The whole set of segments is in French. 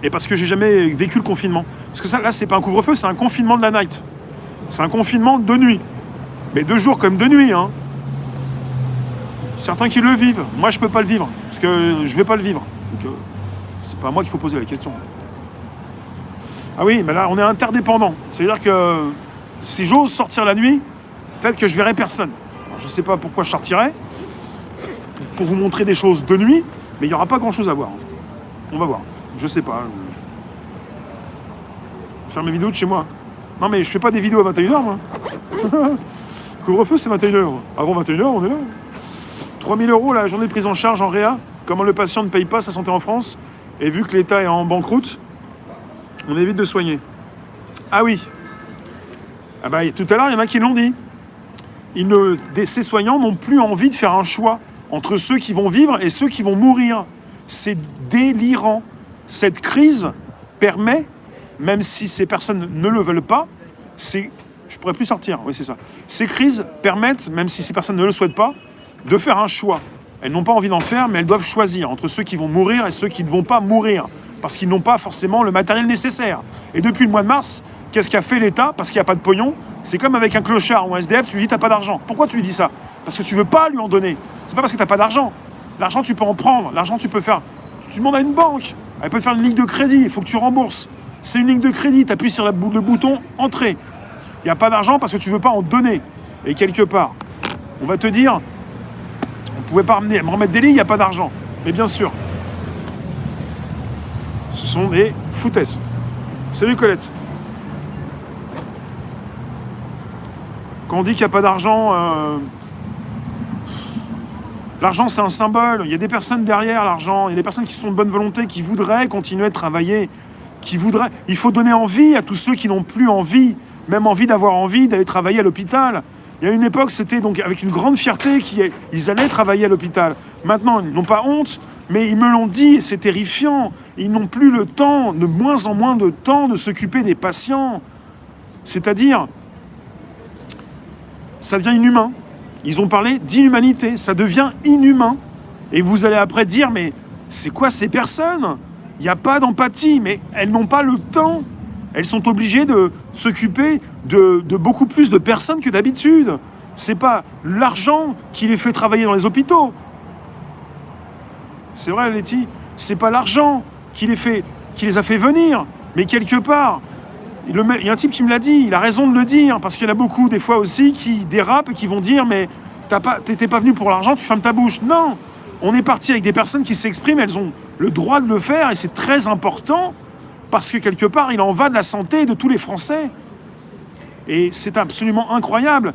et parce que j'ai jamais vécu le confinement. Parce que ça, là, c'est pas un couvre-feu, c'est un confinement de la night. C'est un confinement de nuit. Mais de jour comme de nuit, hein. Certains qui le vivent. Moi, je peux pas le vivre. Parce que je vais pas le vivre. Donc, c'est pas à moi qu'il faut poser la question. Ah oui, mais là, on est interdépendants. C'est-à-dire que si j'ose sortir la nuit, peut-être que je verrai personne. Alors, je sais pas pourquoi je sortirais. Pour vous montrer des choses de nuit, mais il n'y aura pas grand-chose à voir. On va voir. Je sais pas. Faire mes vidéos de chez moi. Non, mais je fais pas des vidéos à 21h, moi. Couvre-feu, c'est 21h. Avant 21h, on est là. 3 000 € la journée de prise en charge en réa. Comment le patient ne paye pas sa santé en France. Et vu que l'État est en banqueroute, on évite de soigner. Ah oui. Ah bah, tout à l'heure, il y en a qui l'ont dit. Ces soignants n'ont plus envie de faire un choix entre ceux qui vont vivre et ceux qui vont mourir. C'est délirant. Cette crise permet, même si ces personnes ne le veulent pas, je pourrais plus sortir, oui c'est ça. Ces crises permettent, même si ces personnes ne le souhaitent pas, de faire un choix. Elles n'ont pas envie d'en faire, mais elles doivent choisir entre ceux qui vont mourir et ceux qui ne vont pas mourir, parce qu'ils n'ont pas forcément le matériel nécessaire. Et depuis le mois de mars, qu'est-ce qu'a fait l'État? Parce qu'il n'y a pas de pognon. C'est comme avec un clochard ou un SDF, tu lui dis t'as pas d'argent. Pourquoi tu lui dis ça? Parce que tu veux pas lui en donner. C'est pas parce que t'as pas d'argent. L'argent, tu peux en prendre. L'argent, tu peux faire. Tu demandes à une banque. Elle peut te faire une ligne de crédit. Il faut que tu rembourses. C'est une ligne de crédit. Tu appuies sur le bouton entrée. Il n'y a pas d'argent parce que tu veux pas en donner. Et quelque part, on va te dire, on pouvait pas me remettre des lits, il n'y a pas d'argent. Mais bien sûr, ce sont des foutaises. Salut Colette. Quand on dit qu'il n'y a pas d'argent, l'argent c'est un symbole. Il y a des personnes derrière l'argent. Il y a des personnes qui sont de bonne volonté, qui voudraient continuer de travailler, qui voudraient. Il faut donner envie à tous ceux qui n'ont plus envie, même envie d'avoir envie d'aller travailler à l'hôpital. Il y a une époque, c'était donc avec une grande fierté qu'ils allaient travailler à l'hôpital. Maintenant, ils n'ont pas honte, mais ils me l'ont dit, et c'est terrifiant. Ils n'ont plus le temps, de moins en moins de temps, de s'occuper des patients. C'est-à-dire, ça devient inhumain. Ils ont parlé d'inhumanité, ça devient inhumain. Et vous allez après dire, mais c'est quoi ces personnes? Il n'y a pas d'empathie, mais elles n'ont pas le temps. Elles sont obligées de s'occuper de beaucoup plus de personnes que d'habitude. C'est pas l'argent qui les fait travailler dans les hôpitaux. C'est vrai, Letty, c'est pas l'argent qui les a fait venir. Mais quelque part, il y a un type qui me l'a dit, il a raison de le dire, parce qu'il y en a beaucoup des fois aussi qui dérapent et qui vont dire, mais t'étais pas venu pour l'argent, tu fermes ta bouche. Non, on est parti avec des personnes qui s'expriment, elles ont le droit de le faire et c'est très important. Parce que quelque part, il en va de la santé de tous les Français. Et c'est absolument incroyable.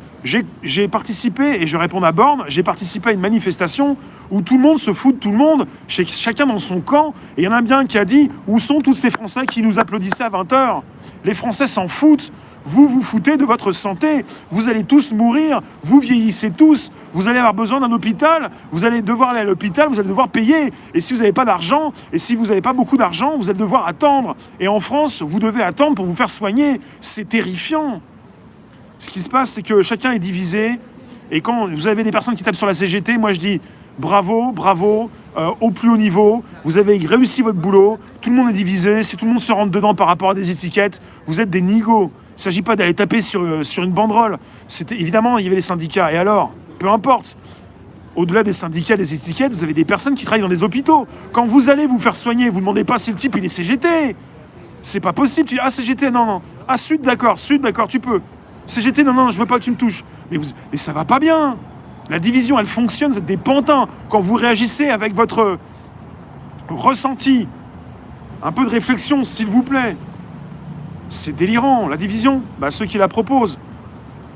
J'ai participé, et je réponds à Borne, j'ai participé à une manifestation où tout le monde se fout de tout le monde, chacun dans son camp. Et il y en a bien qui a dit, où sont tous ces Français qui nous applaudissaient à 20h? Les Français s'en foutent. Vous vous foutez de votre santé. Vous allez tous mourir. Vous vieillissez tous. Vous allez avoir besoin d'un hôpital. Vous allez devoir aller à l'hôpital. Vous allez devoir payer. Et si vous n'avez pas d'argent, et si vous n'avez pas beaucoup d'argent, vous allez devoir attendre. Et en France, vous devez attendre pour vous faire soigner. C'est terrifiant. Ce qui se passe, c'est que chacun est divisé. Et quand vous avez des personnes qui tapent sur la CGT, moi je dis bravo, bravo, au plus haut niveau. Vous avez réussi votre boulot. Tout le monde est divisé. Si tout le monde se rentre dedans par rapport à des étiquettes, vous êtes des nigauds. Il ne s'agit pas d'aller taper sur une banderole. Évidemment, il y avait les syndicats. Et alors, peu importe. Au-delà des syndicats, des étiquettes, vous avez des personnes qui travaillent dans des hôpitaux. Quand vous allez vous faire soigner, vous ne demandez pas si le type il est CGT. C'est pas possible. Tu dis, ah, CGT, non, non. Ah, Sud, d'accord, tu peux. CGT, non, non, je veux pas que tu me touches. Mais ça va pas bien. La division, elle fonctionne, vous êtes des pantins. Quand vous réagissez avec votre ressenti, un peu de réflexion, s'il vous plaît. C'est délirant, la division, ceux qui la proposent.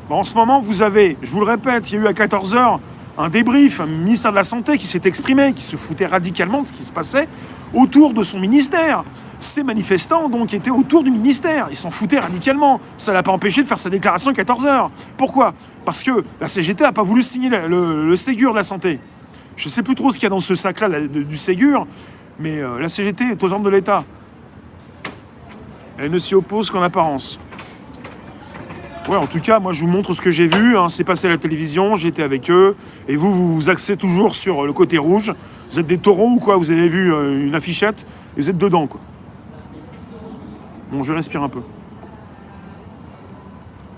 En ce moment, vous avez, je vous le répète, il y a eu à 14h un débrief, un ministère de la Santé qui s'est exprimé, qui se foutait radicalement de ce qui se passait autour de son ministère. Ces manifestants, donc, étaient autour du ministère. Ils s'en foutaient radicalement. Ça ne l'a pas empêché de faire sa déclaration à 14h. Pourquoi? Parce que la CGT n'a pas voulu signer le Ségur de la santé. Je ne sais plus trop ce qu'il y a dans ce sac-là du Ségur, mais la CGT est aux ordres de l'État. Elle ne s'y oppose qu'en apparence. Ouais, en tout cas, moi, je vous montre ce que j'ai vu. C'est passé à la télévision, j'étais avec eux. Et vous vous axez toujours sur le côté rouge. Vous êtes des taureaux ou quoi? Vous avez vu une affichette et vous êtes dedans, quoi. Bon, je respire un peu.